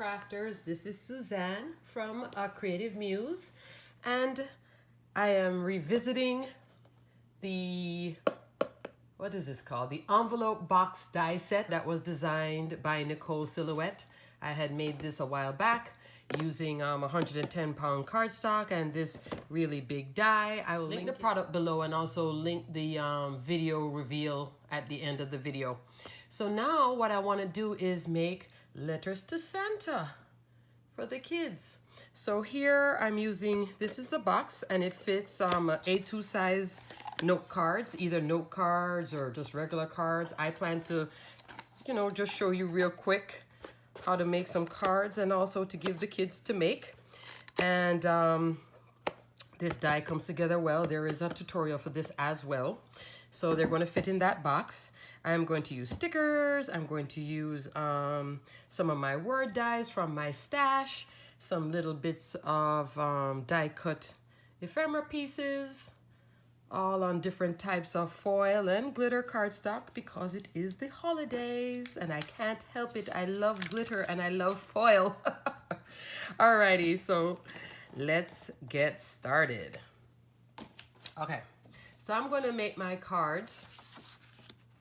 crafters. This is Suzanne from Creative Muse, and I am revisiting the, what is this called? The envelope box die set that was designed by Nicole Silhouette. I had made this a while back using 110-pound cardstock and this really big die. I will link the product below and also link the video reveal at the end of the video. So now what I want to do is make letters to Santa for the kids. So here I'm using, this is the box, and it fits A2 size note cards, either note cards or just regular cards. I plan to, just show you real quick how to make some cards and also to give the kids to make. And this die comes together well. There is a tutorial for this as well. So they're going to fit in that box. I'm going to use stickers. I'm going to use some of my word dies from my stash, some little bits of die cut ephemera pieces, all on different types of foil and glitter cardstock because it is the holidays and I can't help it. I love glitter and I love foil. Alrighty, so let's get started. Okay, so I'm going to make my cards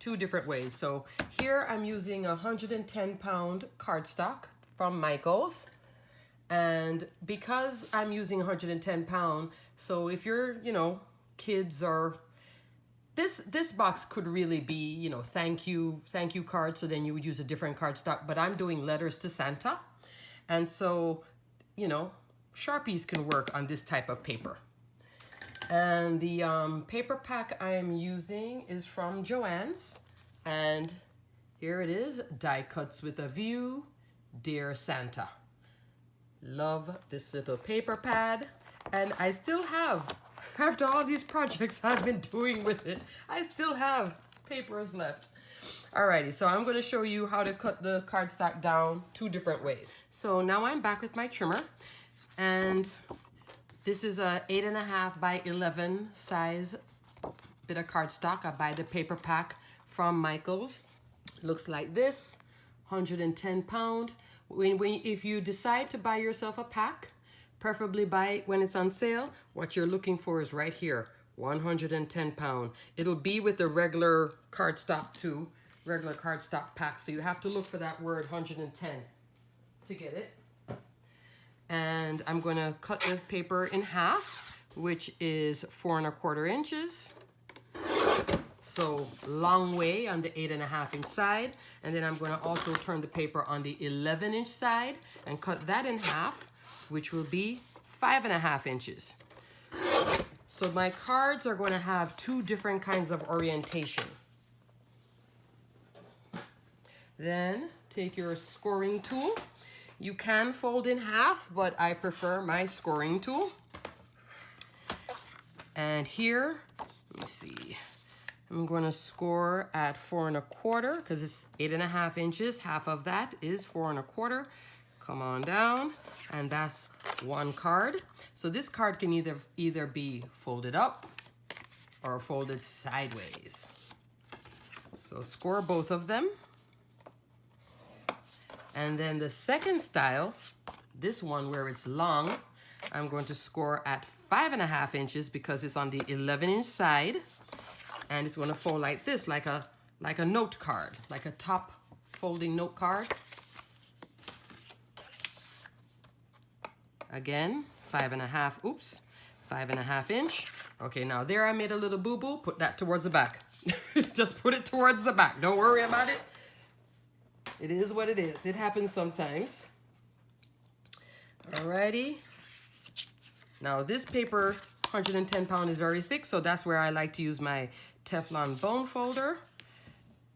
two different ways. So here I'm using 110-pound cardstock from Michael's, and because I'm using 110 pound, so if you're kids or this box could really be thank you cards, so then you would use a different cardstock, but I'm doing letters to Santa, and so Sharpies can work on this type of paper. And the paper pack I am using is from Joann's, and here it is, die cuts with a view, Dear Santa. Love this little paper pad, and I still have, after all these projects I've been doing with it, I still have papers left. Alrighty, so I'm going to show you how to cut the cardstock down two different ways. So now I'm back with my trimmer, and this is a 8.5 by 11 size bit of cardstock. I buy the paper pack from Michael's. Looks like this, 110 pound. If you decide to buy yourself a pack, preferably buy it when it's on sale. What you're looking for is right here, 110 pound. It'll be with the regular cardstock too, regular cardstock pack. So you have to look for that word 110 to get it. And I'm going to cut the paper in half, which is 4 1/4 inches. So long way on the 8.5 inch side. And then I'm going to also turn the paper on the 11 inch side and cut that in half, which will be 5.5 inches. So my cards are going to have two different kinds of orientation. Then take your scoring tool. You can fold in half, but I prefer my scoring tool. And here, let me see, I'm going to score at 4 1/4 because it's 8.5 inches. Half of that is 4 1/4. Come on down, and that's one card. So this card can either be folded up or folded sideways. So score both of them. And then the second style, this one where it's long, I'm going to score at 5.5 inches because it's on the 11 inch side. And it's going to fold like this, like a note card, like a top folding note card. Again, 5.5 inch. Okay, now there I made a little boo-boo. Put that towards the back. Just put it towards the back. Don't worry about it. It is what it is. It happens sometimes. Alrighty. Now this paper, 110 pound, is very thick, so that's where I like to use my Teflon bone folder.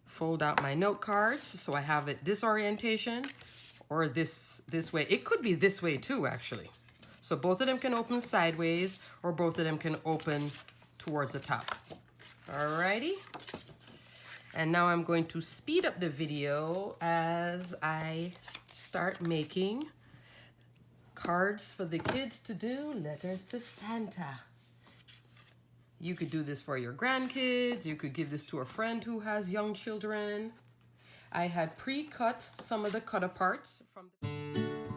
Fold out my note cards so I have it this orientation or this way. It could be this way too, actually. So both of them can open sideways or both of them can open towards the top. Alrighty. And now I'm going to speed up the video as I start making cards for the kids to do, letters to Santa. You could do this for your grandkids. You could give this to a friend who has young children. I had pre-cut some of the cut-aparts from the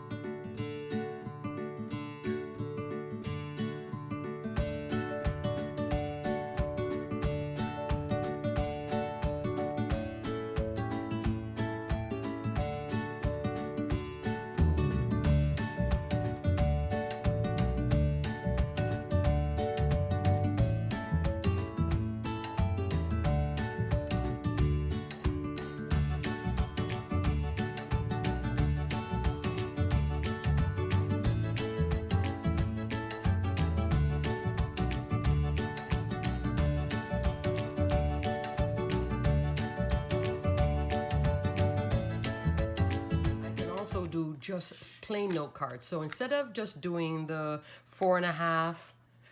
just plain note cards. So instead of just doing the 4.5,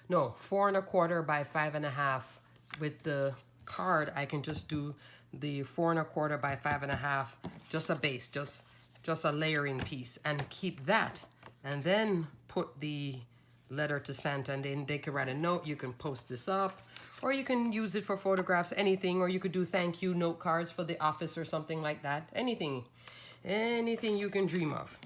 no, 4.25 by 5.5 with the card, I can just do the 4.25 by 5.5, just a base, just a layering piece, and keep that, and then put the letter to Santa, and then they can write a note. You can post this up, or you can use it for photographs, anything, or you could do thank you note cards for the office or something like that. Anything you can dream of.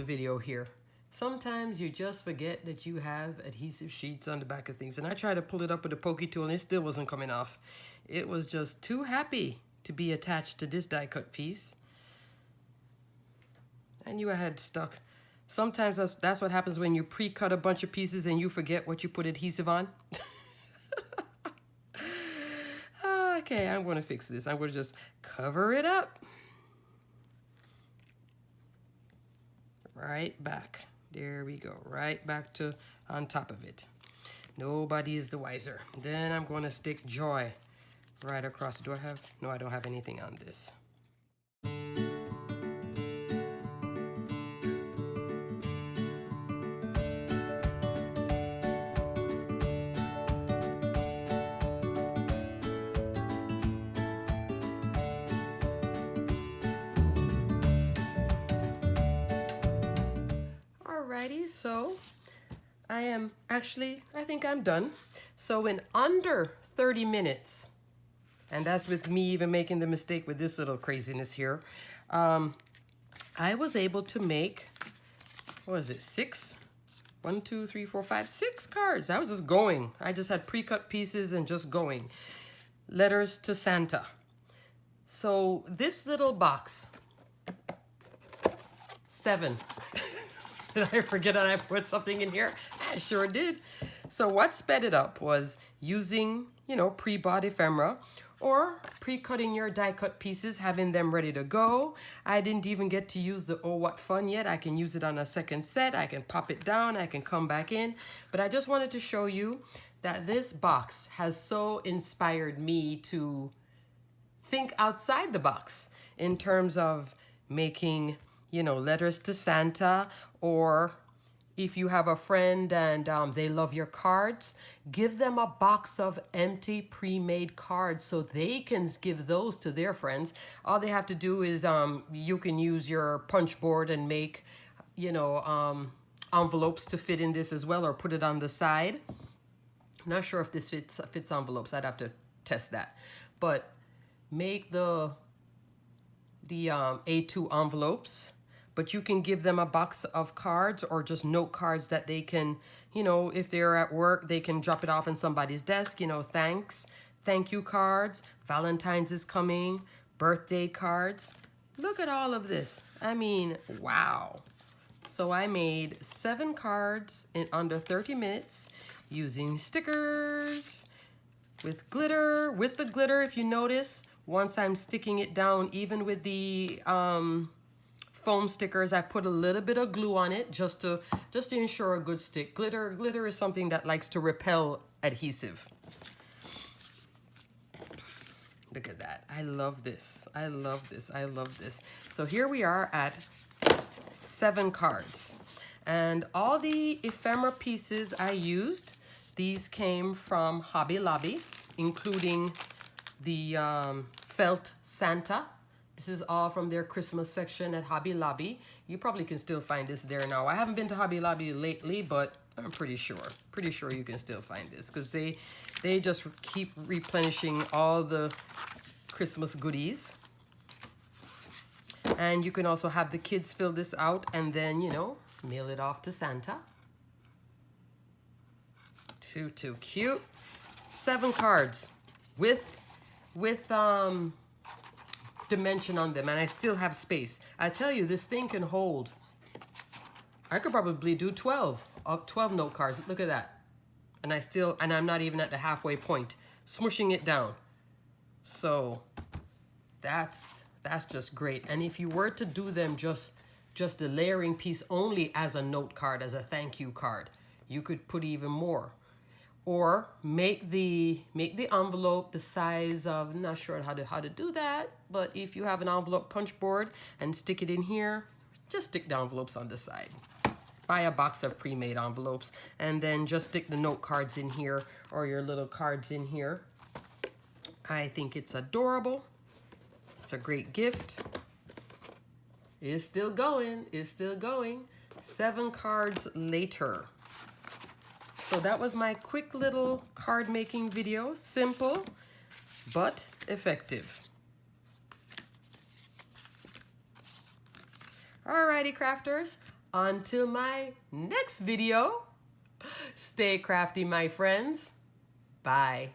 Video here. Sometimes you just forget that you have adhesive sheets on the back of things, and I tried to pull it up with a pokey tool and it still wasn't coming off. It was just too happy to be attached to this die cut piece. I knew I had stuck. Sometimes that's what happens when you pre-cut a bunch of pieces and you forget what you put adhesive on. Okay, I'm going to fix this. I'm going to just cover it up. Right back. There we go. Right back to on top of it. Nobody is the wiser. Then I'm going to stick Joy right across. Do I have? No, I don't have anything on this. So I think I'm done. So in under 30 minutes, and that's with me even making the mistake with this little craziness here, I was able to make, what was it, 6? 1, 2, 3, 4, 5, 6 cards. I was just going. I just had pre-cut pieces and just going. Letters to Santa. So this little box, 7. Did I forget that I put something in here? I sure did. So what sped it up was using, pre-bought ephemera or pre-cutting your die-cut pieces, having them ready to go. I didn't even get to use the Oh What Fun yet. I can use it on a second set. I can pop it down. I can come back in. But I just wanted to show you that this box has so inspired me to think outside the box in terms of making, letters to Santa, or if you have a friend and they love your cards, give them a box of empty pre-made cards so they can give those to their friends. All they have to do is you can use your punch board and make, envelopes to fit in this as well, or put it on the side. Not sure if this fits envelopes. I'd have to test that. But make the A2 envelopes. But you can give them a box of cards or just note cards that they can, if they're at work, they can drop it off in somebody's desk, thank you cards, Valentine's is coming, birthday cards. Look at all of this. I mean, wow. So I made 7 cards in under 30 minutes using stickers with glitter. With the glitter, if you notice, once I'm sticking it down, even with the foam stickers, I put a little bit of glue on it just to ensure a good stick. Glitter is something that likes to repel adhesive. Look at that. I love this. I love this. I love this. So here we are at 7 cards. And all the ephemera pieces I used, these came from Hobby Lobby, including the felt Santa. This is all from their Christmas section at Hobby Lobby. You probably can still find this there now. I haven't been to Hobby Lobby lately, but I'm pretty sure you can still find this, because they just keep replenishing all the Christmas goodies. And you can also have the kids fill this out and then, mail it off to Santa. Too cute. 7 cards with dimension on them, and I still have space. I tell you, this thing can hold, I could probably do 12 note cards. Look at that. And I'm not even at the halfway point, smushing it down. So that's just great. And if you were to do them just the layering piece only as a note card, as a thank you card, you could put even more. Or make the envelope the size of, I'm not sure how to do that, but if you have an envelope punch board and stick it in here, just stick the envelopes on the side. Buy a box of pre-made envelopes and then just stick the note cards in here or your little cards in here. I think it's adorable. It's a great gift. It's still going. It's still going. 7 cards later. So that was my quick little card making video. Simple, but effective. Alrighty, crafters. Until my next video, stay crafty, my friends. Bye.